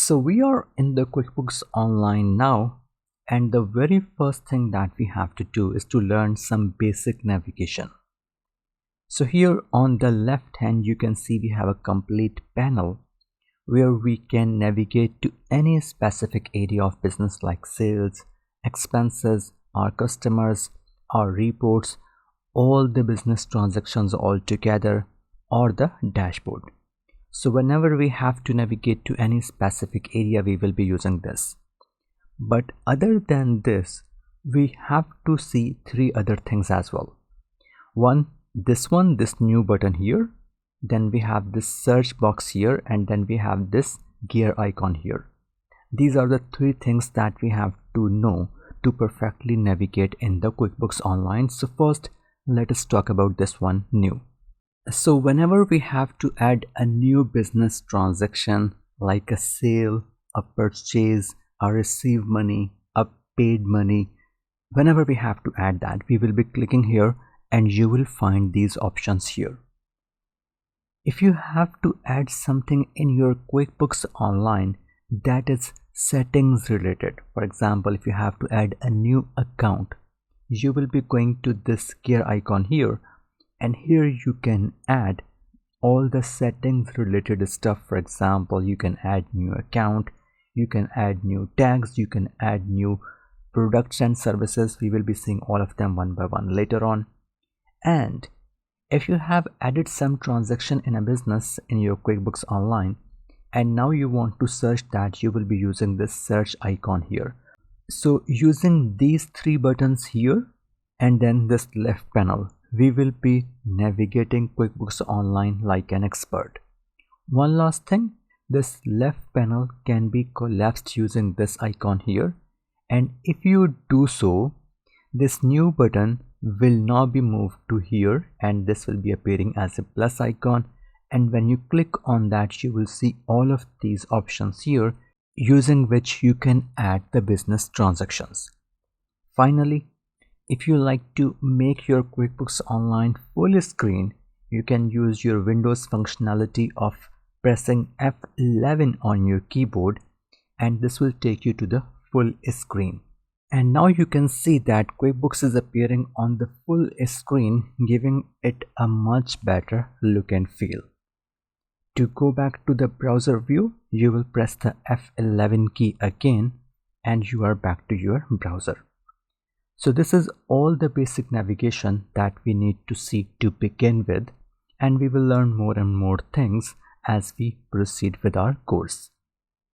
So we are in the QuickBooks Online now, and the very first thing that we have to do is to learn some basic navigation. So here on the left hand you can see we have a complete panel where we can navigate to any specific area of business like sales, expenses, our customers, our reports, all the business transactions all together, or the dashboard. So whenever we have to navigate to any specific area, we will be using this. But other than this, we have to see three other things as well. This new button here. Then we have this search box here, and then we have this gear icon here. These are the three things that we have to know to perfectly navigate in the QuickBooks Online. So first, let us talk about this one, new. So whenever we have to add a new business transaction like a sale, a purchase, a receive money, a paid money, whenever we have to add that, we will be clicking here and you will find these options here. If you have to add something in your QuickBooks Online that is settings related, for example, if you have to add a new account, you will be going to this gear icon here, and here you can add all the settings related stuff. For example, you can add new account, you can add new tags, you can add new products and services. We will be seeing all of them one by one later on. And if you have added some transaction in a business in your QuickBooks Online and now you want to search that, you will be using this search icon here. So using these three buttons here and then this left panel, we will be navigating QuickBooks Online like an expert. One last thing, this left panel can be collapsed using this icon here, and if you do so, this new button will now be moved to here and this will be appearing as a plus icon, and when you click on that you will see all of these options here using which you can add the business transactions. Finally, if you like to make your QuickBooks Online full screen, you can use your Windows functionality of pressing F11 on your keyboard, and this will take you to the full screen. And now you can see that QuickBooks is appearing on the full screen, giving it a much better look and feel. To go back to the browser view, you will press the F11 key again and you are back to your browser. So this is all the basic navigation that we need to see to begin with, and we will learn more and more things as we proceed with our course.